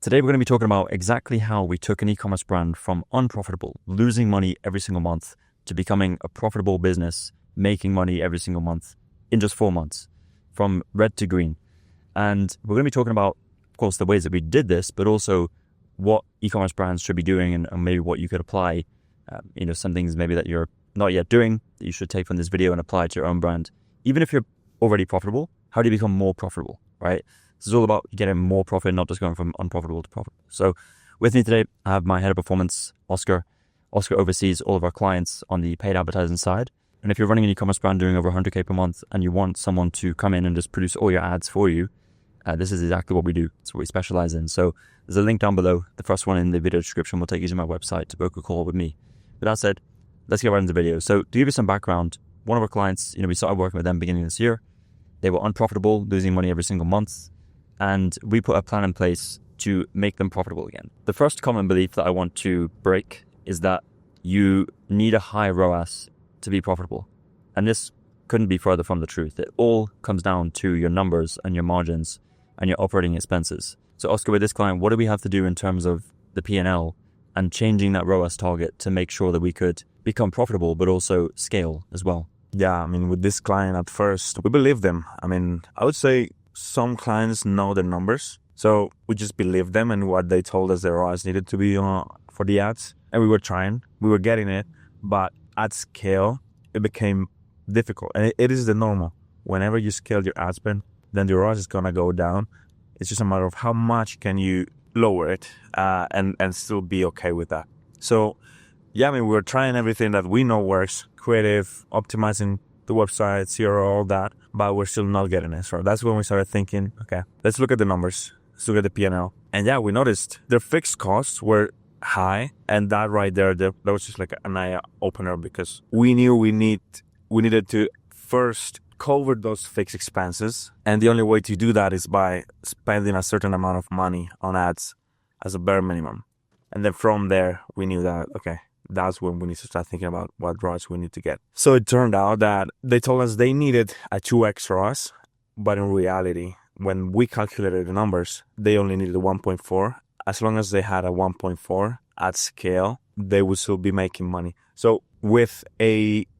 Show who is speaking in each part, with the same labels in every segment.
Speaker 1: Today, we're going to be talking about exactly how we took an e-commerce brand from unprofitable, losing money every single month, to becoming a profitable business, making money every single month in just 4 months, from red to green. And we're going to be talking about, of course, the ways that we did this, but also what e-commerce brands should be doing and maybe what you could apply, some things maybe that you're not yet doing that you should take from this video and apply to your own brand. Even if you're already profitable, how do you become more profitable, right? This is all about getting more profit, not just going from unprofitable to profitable. So with me today, I have my head of performance, Oscar. Oscar oversees all of our clients on the paid advertising side. And if you're running an e-commerce brand doing over 100K per month and you want someone to come in and just produce all your ads for you, this is exactly what we do. It's what we specialize in. So there's a link down below. The first one in the video description will take you to my website to book a call with me. With that said, let's get right into the video. So to give you some background, one of our clients, we started working with them beginning of this year. They were unprofitable, losing money every single month. And we put a plan in place to make them profitable again. The first common belief that I want to break is that you need a high ROAS to be profitable. And this couldn't be further from the truth. It all comes down to your numbers and your margins and your operating expenses. So Oscar, with this client, what do we have to do in terms of the P&L and changing that ROAS target to make sure that we could become profitable, but also scale as well?
Speaker 2: Yeah, with this client at first, we believe them. I would say some clients know their numbers. So we just believed them and what they told us their ROAS needed to be for the ads. And we were trying, we were getting it, but at scale, it became difficult. And it is the normal. Whenever you scale your ad spend, then the ROAS is going to go down. It's just a matter of how much can you lower it and still be okay with that. So, we were trying everything that we know works, creative, optimizing the website, CRO, all that, but we're still not getting it. So that's when we started thinking, okay, let's look at the numbers, let's look at the P&L. And we noticed their fixed costs were high, and that right there, that was just like an eye opener, because we knew we needed to first cover those fixed expenses, and the only way to do that is by spending a certain amount of money on ads as a bare minimum. And then from there, we knew that, okay, that's when we need to start thinking about what ROAS we need to get. So it turned out that they told us they needed a 2x ROAS, but in reality, when we calculated the numbers, they only needed a 1.4. As long as they had a 1.4 at scale, they would still be making money. So with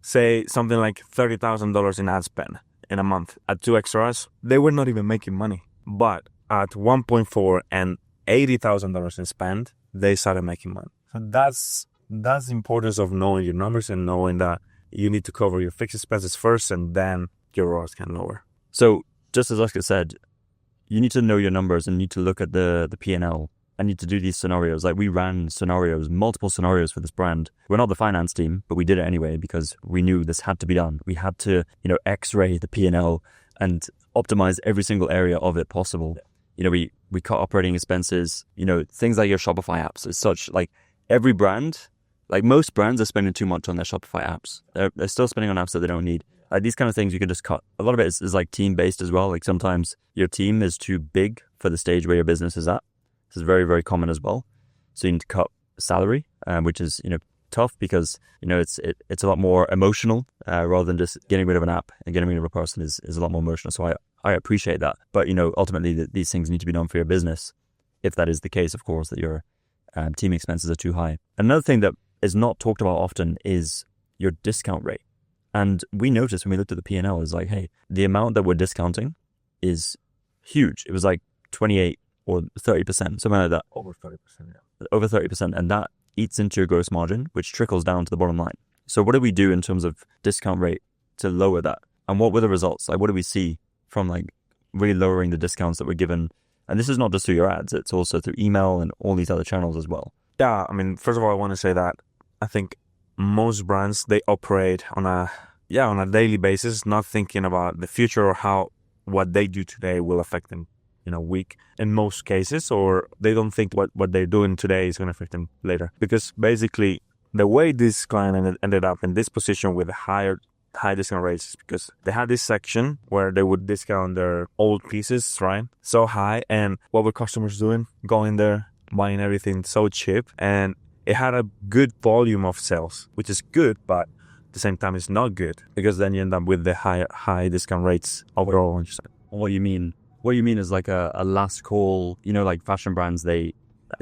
Speaker 2: say something like $30,000 in ad spend in a month at 2x ROAS, they were not even making money. But at 1.4 and $80,000 in spend, they started making money. So that's the importance of knowing your numbers and knowing that you need to cover your fixed expenses first, and then your ROAS can lower.
Speaker 1: So just as Oscar said, you need to know your numbers and need to look at the P&L and need to do these scenarios. Like, we ran multiple scenarios for this brand. We're not the finance team, but we did it anyway because we knew this had to be done. We had to, x-ray the P&L and optimize every single area of it possible. We cut operating expenses, things like your Shopify apps. As such, like every brand, like most brands are spending too much on their Shopify apps. They're still spending on apps that they don't need. Like these kind of things you can just cut. A lot of it is like team-based as well. Like sometimes your team is too big for the stage where your business is at. This is very, very common as well. So you need to cut salary, which is, tough because, it's a lot more emotional rather than just getting rid of an app, and getting rid of a person is a lot more emotional. So I appreciate that. But, ultimately these things need to be done for your business. If that is the case, of course, that your team expenses are too high. Another thing that is not talked about often is your discount rate. And we noticed when we looked at the P&L is like, hey, the amount that we're discounting is huge. It was like 28 or 30%, something like that.
Speaker 2: Over 30%, yeah.
Speaker 1: Over 30%. And that eats into your gross margin, which trickles down to the bottom line. So what do we do in terms of discount rate to lower that? And what were the results? Like, what do we see from like really lowering the discounts that we're given? And this is not just through your ads, it's also through email and all these other channels as well.
Speaker 2: Yeah, first of all, I want to say that I think most brands, they operate on a daily basis, not thinking about the future or how what they do today will affect them in a week in most cases, or they don't think what they're doing today is going to affect them later. Because basically, the way this client ended up in this position with high discount rates is because they had this section where they would discount their old pieces, right? So high. And what were customers doing? Going there, buying everything so cheap. And it had a good volume of sales, which is good, but at the same time, it's not good because then you end up with the high discount rates overall.
Speaker 1: What you mean What you mean is like a last call, you know, like fashion brands, they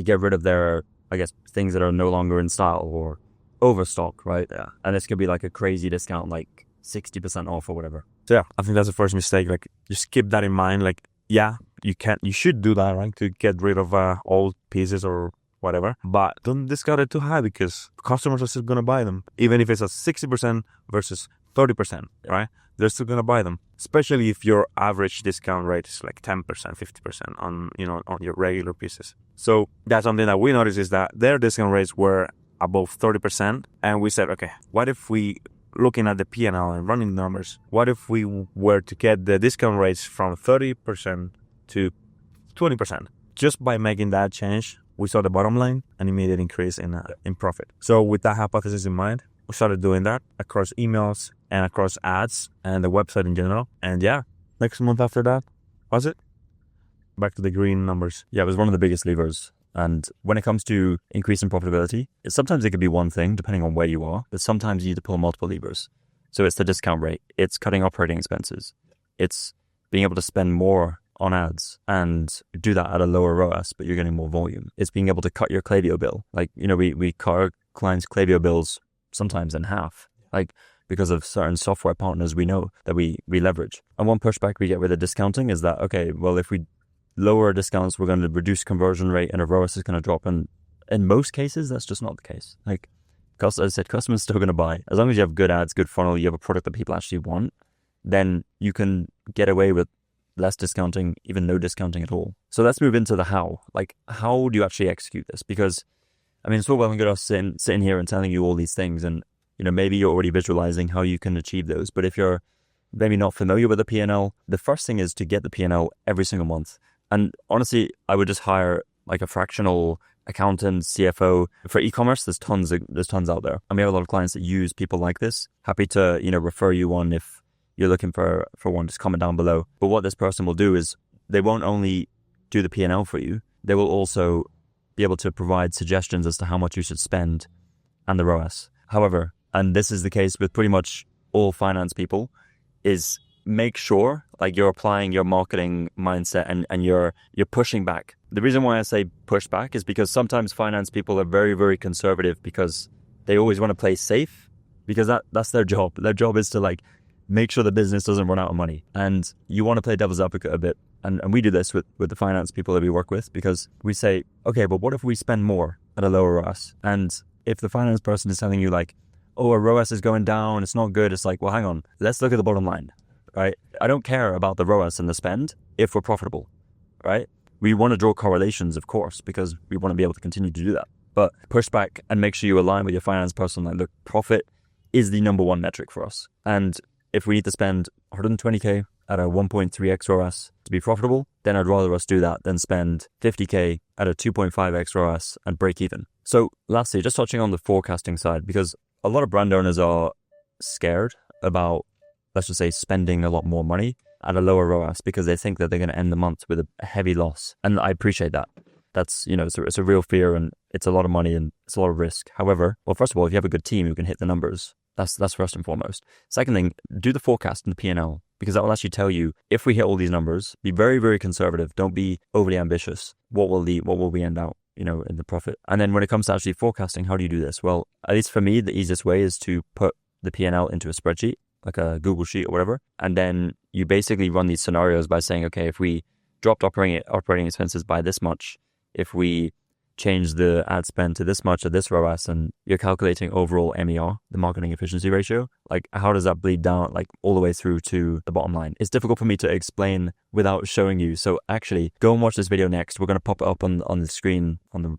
Speaker 1: get rid of their, I guess, things that are no longer in style or overstock, right?
Speaker 2: Yeah.
Speaker 1: And this could be like a crazy discount, like 60% off or whatever.
Speaker 2: So yeah, I think that's the first mistake. Like, just keep that in mind. Like, yeah, you should do that, right? To get rid of old pieces or whatever, but don't discount it too high because customers are still going to buy them. Even if it's at 60% versus 30%, right? They're still going to buy them, especially if your average discount rate is like 10%, 50% on, you know, on your regular pieces. So that's something that we noticed, is that their discount rates were above 30%. And we said, okay, what if we, looking at the P&L and running numbers, what if we were to get the discount rates from 30% to 20%? Just by making that change, we saw the bottom line, an immediate increase in profit. So with that hypothesis in mind, we started doing that across emails and across ads and the website in general. And yeah, next month after that, was it? Back to the green numbers.
Speaker 1: Yeah, it was one of the biggest levers. And when it comes to increasing profitability, sometimes it could be one thing depending on where you are, but sometimes you need to pull multiple levers. So it's the discount rate, it's cutting operating expenses, it's being able to spend more on ads and do that at a lower ROAS, but you're getting more volume. It's being able to cut your Klaviyo bill. Like, you know, we cut our clients' Klaviyo bills sometimes in half, like because of certain software partners we know that we leverage. And one pushback we get with the discounting is that, okay, well, if we lower our discounts, we're going to reduce conversion rate and our ROAS is going to drop. And in most cases, that's just not the case. Like, as I said, customers still going to buy. As long as you have good ads, good funnel, you have a product that people actually want, then you can get away with less discounting, even no discounting at all. So let's move into the how. Like, how do you actually execute this? Because, I mean, it's all well and good us sitting here and telling you all these things, and, you know, maybe you're already visualizing how you can achieve those. But if you're maybe not familiar with the P&L, the first thing is to get the P&L every single month. And honestly, I would just hire like a fractional accountant, CFO. For e-commerce, there's tons out there. And we have a lot of clients that use people like this. Happy to, you know, refer you on if you're looking for one. Just comment down below. But what this person will do is they won't only do the P&L for you, they will also be able to provide suggestions as to how much you should spend and the ROAS. However, and this is the case with pretty much all finance people, is make sure like you're applying your marketing mindset and you're pushing back. The reason why I say push back is because sometimes finance people are very, very conservative because they always want to play safe, because that's their job. Their job is to like make sure the business doesn't run out of money. And you want to play devil's advocate a bit. And we do this with the finance people that we work with, because we say, okay, but what if we spend more at a lower ROAS? And if the finance person is telling you like, oh, our ROAS is going down, it's not good, it's like, well, hang on, let's look at the bottom line, right? I don't care about the ROAS and the spend if we're profitable, right? We want to draw correlations, of course, because we want to be able to continue to do that. But push back and make sure you align with your finance person. Like, look, profit is the number one metric for us. And if we need to spend 120K at a 1.3x ROAS to be profitable, then I'd rather us do that than spend 50K at a 2.5x ROAS and break even. So lastly, just touching on the forecasting side, because a lot of brand owners are scared about, let's just say, spending a lot more money at a lower ROAS because they think that they're going to end the month with a heavy loss. And I appreciate that. That's, you know, it's a real fear and it's a lot of money and it's a lot of risk. However, well, first of all, if you have a good team who can hit the numbers, that's first and foremost. Second thing, do the forecast in the P&L, because that will actually tell you if we hit all these numbers. Be very, very conservative. Don't be overly ambitious. What will we end out, you know, in the profit? And then when it comes to actually forecasting, how do you do this? Well, at least for me, the easiest way is to put the P&L into a spreadsheet, like a Google Sheet or whatever. And then you basically run these scenarios by saying, okay, if we dropped operating expenses by this much, if we change the ad spend to this much at this ROAS, and you're calculating overall MER, the marketing efficiency ratio, like how does that bleed down like all the way through to the bottom line? It's difficult for me to explain without showing you. So actually go and watch this video next. We're going to pop it up on the screen on the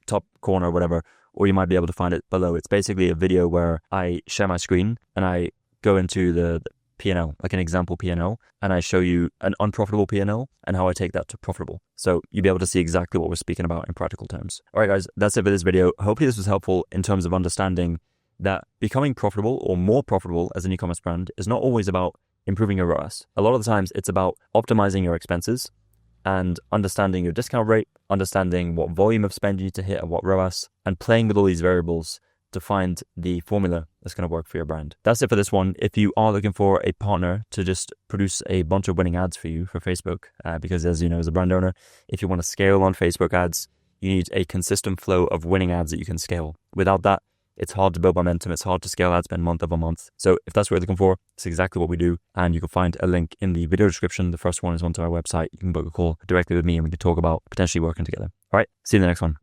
Speaker 1: top corner or whatever, or you might be able to find it below. It's basically a video where I share my screen and I go into the P&L, like an example P&L, and I show you an unprofitable P&L and how I take that to profitable. So you'll be able to see exactly what we're speaking about in practical terms. All right, guys, that's it for this video. Hopefully this was helpful in terms of understanding that becoming profitable or more profitable as an e-commerce brand is not always about improving your ROAS. A lot of the times it's about optimizing your expenses and understanding your discount rate, understanding what volume of spend you need to hit at what ROAS, and playing with all these variables to find the formula that's going to work for your brand. That's it for this one. If you are looking for a partner to just produce a bunch of winning ads for you for Facebook, because as you know, as a brand owner, if you want to scale on Facebook ads, you need a consistent flow of winning ads that you can scale. Without that, it's hard to build momentum. It's hard to scale ad spend month over month. So if that's what you're looking for, it's exactly what we do. And you can find a link in the video description. The first one is onto our website. You can book a call directly with me and we can talk about potentially working together. All right. See you in the next one.